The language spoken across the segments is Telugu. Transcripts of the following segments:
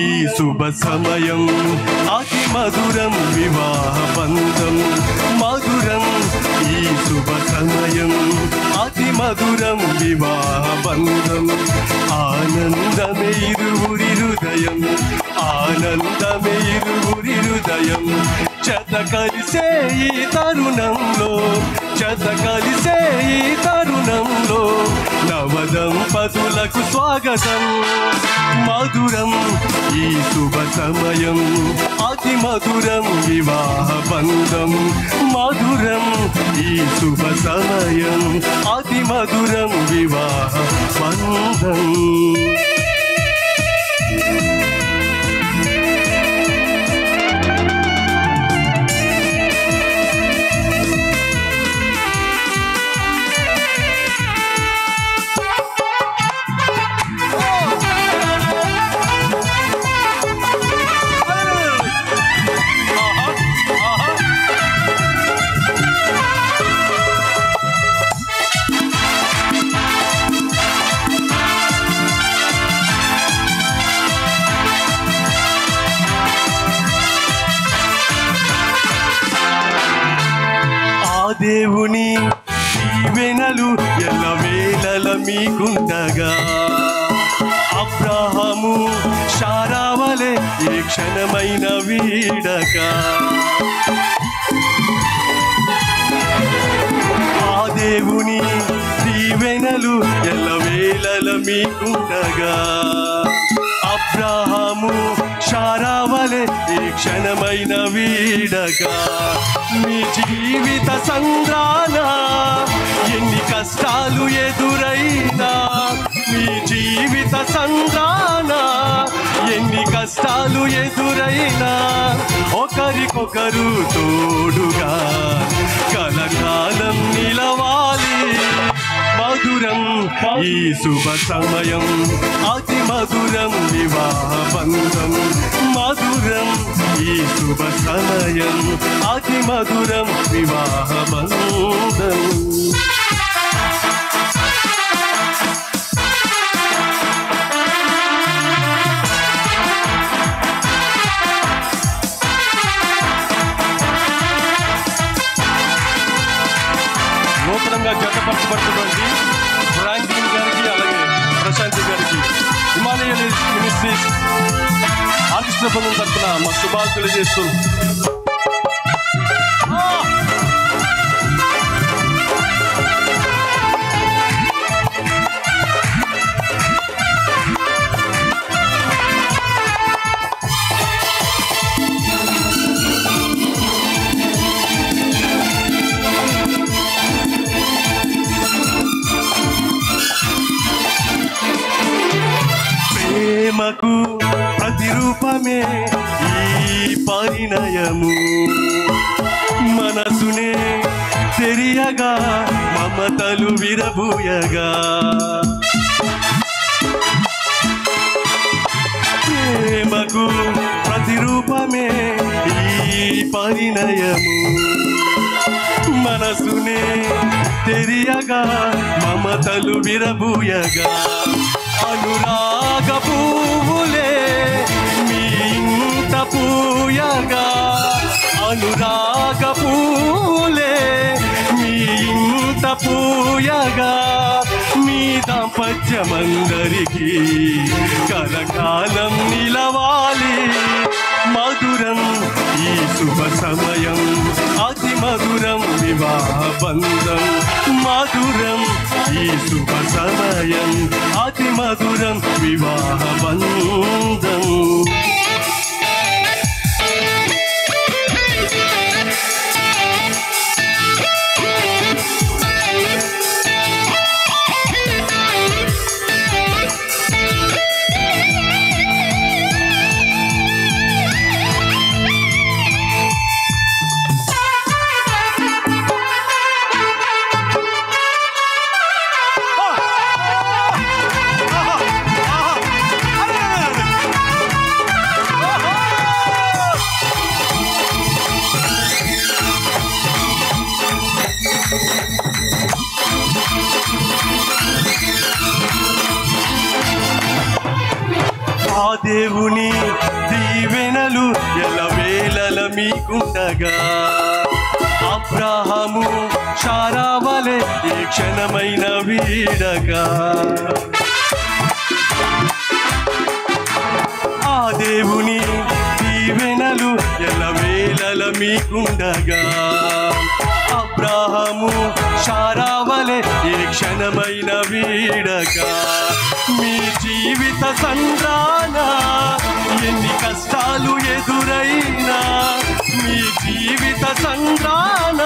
ఈ శుభ సమయం అతి మధురం వివాహ బంధం మధురం ఈ శుభ సమయం అతి మధురం వివాహ బంధం ఆనందమే ఇరువురి హృదయం ఆనందమే ఇరువురి హృదయం జత కలిసే ఈ తరుణంలో జత కలిసే ఈ తరుణంలో నవదంపతులకు స్వాగతం మధురం ఈ శుభ సమయం అతి మధురం వివాహ బంధం మధురం ఈ శుభ సమయం అతి మధురం వివాహ బంధం దేవుని దీవెనలు ఎల్లవేళల మీకుండగా అబ్రహాము శారావలే ఏ క్షణమైన వీడగా ఆ దేవుని దీవెనలు ఎల్లవేళల మీకుండగా అబ్రహాము శారావలే ఏ క్షణమైన వీడగా మీ జీవిత సంద్రాన ఎన్ని కష్టాలు ఎదురైనా మీ జీవిత సంద్రాన ఎన్ని కష్టాలు ఎదురైనా ఒకరికొకరు తోడుగా కలకాలం నిలవాలి మధురం ఈ శుభ సమయం అతి మధురం వివాహ బంధం మధురం ఈ శుభ సమయం అతి మధురం వివాహ బంధం నూతనంగా జతపరచబడుతున్నటువంటి ఫ్రాంక్లిన్ గారికి అలాగే ప్రశాంతి గారికి హిమాలయ మినిస్ట్రీస్ ఆర్కెస్ట్రా బృందం తరఫున మా శుభాలు తెలియజేస్తూ ప్రేమకు ప్రతిరూపమే ఈ పరిణయము మనసునే తెరియగా మమతలు విరబూయగా ప్రేమకు ప్రతిరూపమే ఈ పరిణయము మనసునే తెరియగా మమతలు విరబూయగా అనురాగ పువ్వులే మీ ఇంట పూయగా అనురాగ పువ్వులే మీ ఇంట పూయగా మీ దాంపత్యమందరికీ కలకాలం నిలవాలి మధురం ఈ శుభ సమయం అతి మధురం వివాహ బంధం మధురం ఈ శుభ సమయం అతి మధురం వివాహ బంధం ఆ దేవుని దీవెనలు ఎల్లవేళల మీకుండగా అబ్రాహాము శారా వలె ఏ క్షణమైన వీడగా ఆ దేవుని దీవెనలు ఎల్లవేళల మీకుండగా అబ్రాహాము శారా వలె ఏ క్షణమైన వీడగా మీ జీవిత సంద్రాన ఎన్ని కష్టాలు ఎదురైనా మీ జీవిత సంద్రాన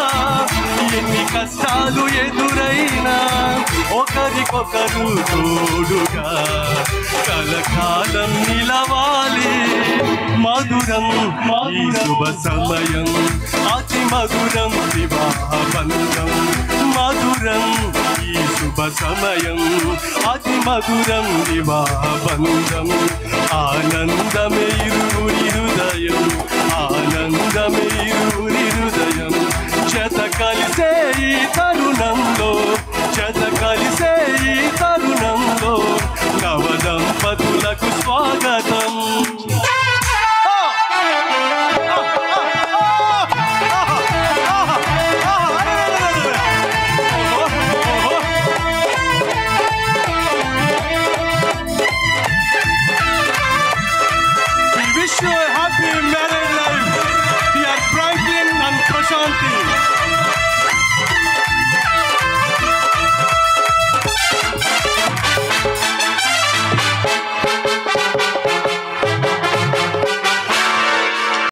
ఎన్ని కష్టాలు ఎదురైనా ఒకరికొకరు తోడుగా కలకాలం నిలవాలి మధురం ఈ శుభ సమయం అతి మధురం వివాహ బంధం మధురం ఈ శుభ సమయం అతి మధురం వివాహ బంధం ఆనందమే ఇరువురి హృదయం ఆనందమే ఇరువురి హృదయం జత కలిసే ఈ తరుణంలో జత కలిసే ఈ తరుణంలో నవదంపతులకు